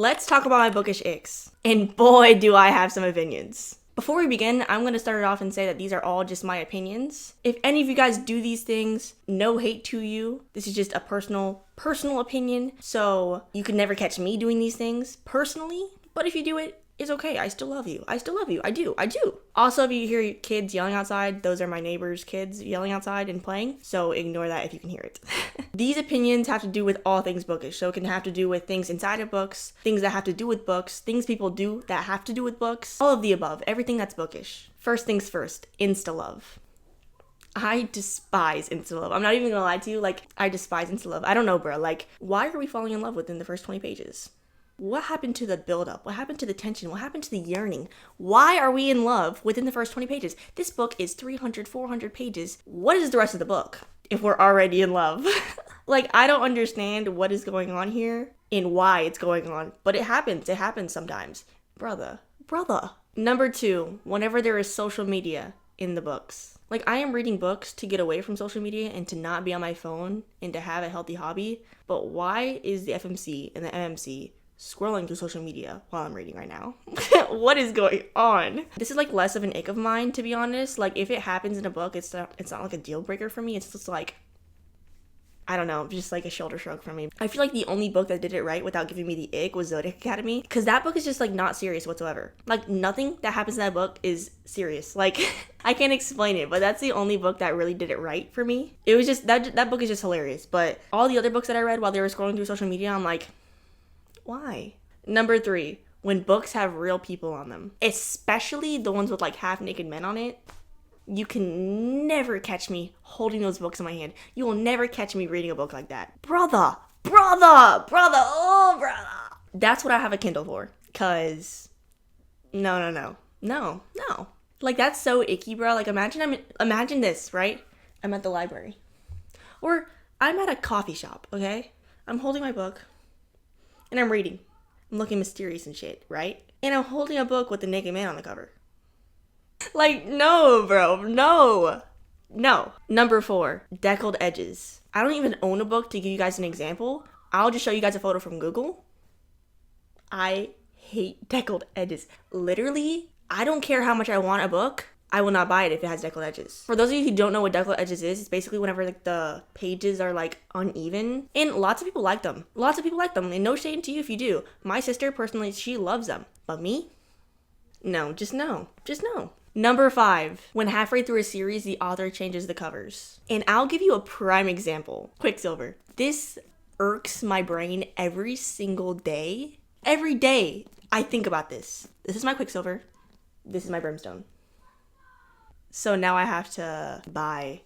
Let's talk about my bookish icks. And boy, do I have some opinions. Before we begin, I'm going to start it off and say that these are all just my opinions. If any of you guys do these things, no hate to you. This is just a personal opinion. So you can never catch me doing these things personally. But if you do it, it's okay. I still love you. I do. Also, if you hear kids yelling outside, those are my neighbor's kids yelling outside and playing. So ignore that if you can hear it. These opinions have to do with all things bookish. So it can have to do with things inside of books, things that have to do with books, things people do that have to do with books, all of the above, everything that's bookish. First things first, insta-love. I despise insta-love. I'm not even gonna lie to you, I despise insta-love. I don't know, bro. Why are we falling in love within the first 20 pages? What happened to the build-up? What happened to the tension? What happened to the yearning? Why are we in love within the first 20 pages? This book is 300, 400 pages. What is the rest of the book if we're already in love? I don't understand what is going on here and why it's going on. But it happens. It happens sometimes. Brother. Number 2, whenever there is social media in the books. I am reading books to get away from social media and to not be on my phone and to have a healthy hobby. But why is the FMC and the MMC scrolling through social media while I'm reading right now? What is going on? This is less of an ick of mine, to be honest. If it happens in a book, it's not a deal breaker for me. It's just I don't know, just a shoulder shrug for me. I feel the only book that did it right without giving me the ick was Zodiac Academy, because that book is just not serious whatsoever. Nothing that happens in that book is serious. I can't explain it, but that's the only book that really did it right for me. It was just that book is just hilarious. But all the other books that I read while they were scrolling through social media, I'm why? Number 3, when books have real people on them, especially the ones with half naked men on it. You can never catch me holding those books in my hand. You will never catch me reading a book like that. Brother. That's what I have a Kindle for. Cause no. That's so icky, bro. Imagine this, right? I'm at the library. Or I'm at a coffee shop, okay? I'm holding my book. And I'm reading. I'm looking mysterious and shit, right? And I'm holding a book with a naked man on the cover. No, bro. No. Number 4, deckled edges. I don't even own a book to give you guys an example. I'll just show you guys a photo from Google. I hate deckled edges. Literally, I don't care how much I want a book. I will not buy it if it has deckled edges. For those of you who don't know what deckled edges is, it's basically whenever the pages are uneven. And lots of people like them. And no shame to you if you do. My sister, personally, she loves them. But me? No, just no. Number 5, when halfway through a series, the author changes the covers. And I'll give you a prime example. Quicksilver. This irks my brain every single day. Every day I think about this. This is my Quicksilver. This is my Brimstone. So now I have to buy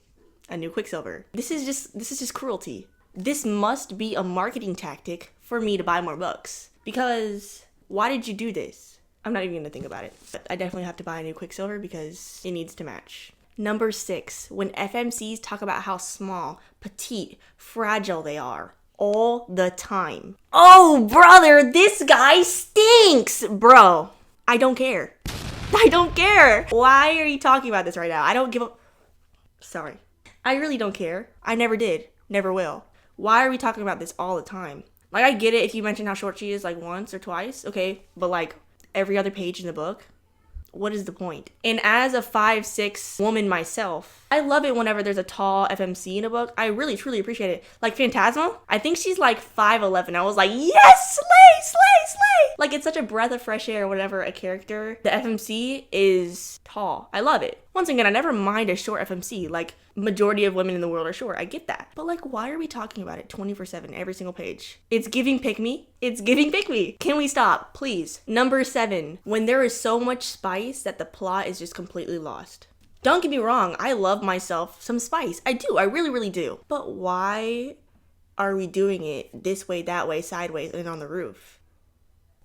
a new Quicksilver. This is just cruelty. This must be a marketing tactic for me to buy more books. Because why did you do this? I'm not even going to think about it. But I definitely have to buy a new Quicksilver because it needs to match. Number 6, when FMCs talk about how small, petite, fragile they are all the time. Oh, brother, this guy stinks, bro. I don't care. Why are you talking about this right now? I don't give a... Sorry. I really don't care. I never did. Never will. Why are we talking about this all the time? I get it if you mention how short she is once or twice. Okay, but every other page in the book. What is the point? And as a 5'6" woman myself, I love it whenever there's a tall FMC in a book. I really, truly appreciate it. Phantasma, I think she's 5'11". I was yes, slay! It's such a breath of fresh air whenever a character, the FMC, is tall. I love it. Once again, I never mind a short FMC. Majority of women in the world are short. I get that. But why are we talking about it 24/7 every single page? It's giving pick me. Can we stop, please? Number 7, when there is so much spice that the plot is just completely lost. Don't get me wrong, I love myself some spice. I do, I really, really do. But why are we doing it this way, that way, sideways, and on the roof?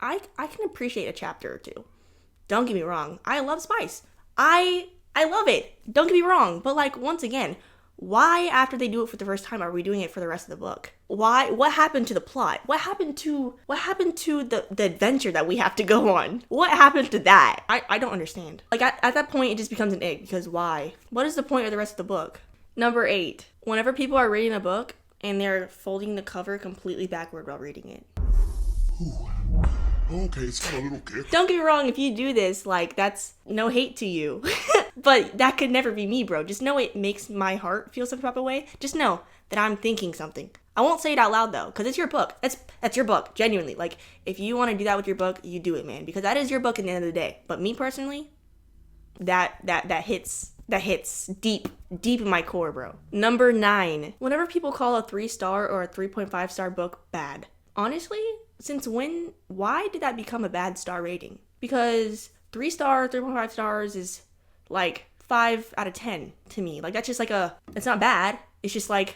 I can appreciate a chapter or 2. Don't get me wrong, I love spice. I love it. Don't get me wrong. But once again, why after they do it for the first time are we doing it for the rest of the book? Why? What happened to the plot? What happened to the adventure that we have to go on? What happened to that? I don't understand. At that point it just becomes an egg, because why? What is the point of the rest of the book? Number 8. Whenever people are reading a book and they're folding the cover completely backward while reading it. Okay, it's got a little kick. Don't get me wrong, if you do this, like, that's no hate to you. But that could never be me, bro. Just know it makes my heart feel some type of way. Just know that I'm thinking something. I won't say it out loud, though, because it's your book. That's your book, genuinely. Like, if you want to do that with your book, you do it, man. Because that is your book at the end of the day. But me, personally, that hits deep in my core, bro. Number 9. Whenever people call a 3-star or a 3.5-star book bad, honestly, why did that become a bad star rating? Because 3-star, 3.5 stars is like 5 out of 10 to me. Like, that's just like it's not bad. It's just like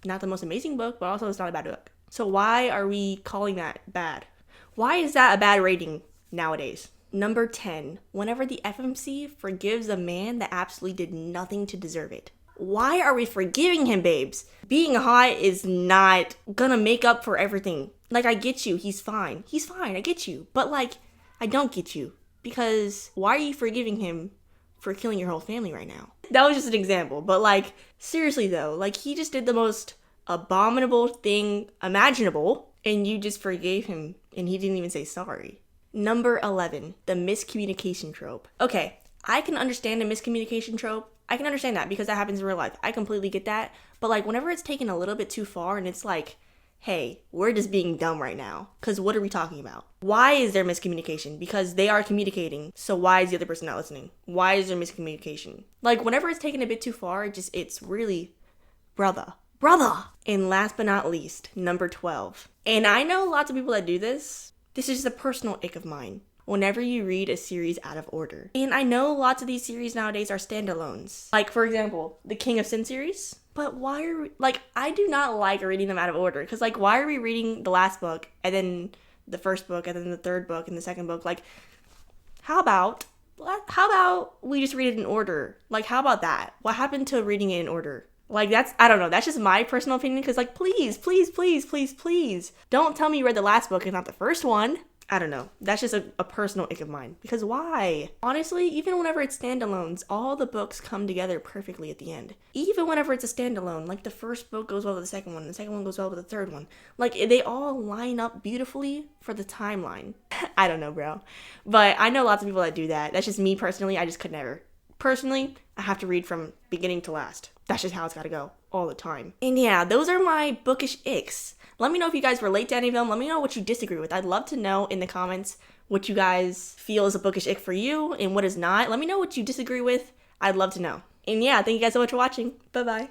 not the most amazing book, but also it's not a bad book. So why are we calling that bad? Why is that a bad rating nowadays? Number 10, whenever the FMC forgives a man that absolutely did nothing to deserve it. Why are we forgiving him, babes? Being hot is not gonna make up for everything. Like, I get you, he's fine, I get you. But, like, I don't get you. Because why are you forgiving him for killing your whole family right now? That was just an example. But, like, seriously, though, like, he just did the most abominable thing imaginable, and you just forgave him, and he didn't even say sorry. Number 11, the miscommunication trope. Okay, I can understand a miscommunication trope. I can understand that because that happens in real life. I completely get that. But, like, whenever it's taken a little bit too far and it's like, hey, we're just being dumb right now. Because what are we talking about? Why is there miscommunication? Because they are communicating. So why is the other person not listening? Why is there miscommunication? Like, whenever it's taken a bit too far, it's really, brother. And last but not least, number 12. And I know lots of people that do this. This is a personal ick of mine. Whenever you read a series out of order. And I know lots of these series nowadays are standalones. Like, for example, the King of Sin series. But why are we, like, I do not like reading them out of order. Because, like, why are we reading the last book, and then the first book, and then the third book, and the second book? Like, how about we just read it in order? Like, how about that? What happened to reading it in order? Like, I don't know. That's just my personal opinion. Because, like, please. Don't tell me you read the last book and not the first one. I don't know. That's just a personal ick of mine. Because why? Honestly, even whenever it's standalones, all the books come together perfectly at the end. Even whenever it's a standalone, like the first book goes well with the second one, and the second one goes well with the third one. Like, they all line up beautifully for the timeline. I don't know, bro. But I know lots of people that do that. That's just me personally. I just could never. Personally, I have to read from beginning to last. That's just how it's gotta go all the time. And yeah, those are my bookish icks. Let me know if you guys relate to any of them. Let me know what you disagree with. I'd love to know in the comments what you guys feel is a bookish ick for you and what is not. Let me know what you disagree with. I'd love to know. And yeah, thank you guys so much for watching. Bye-bye.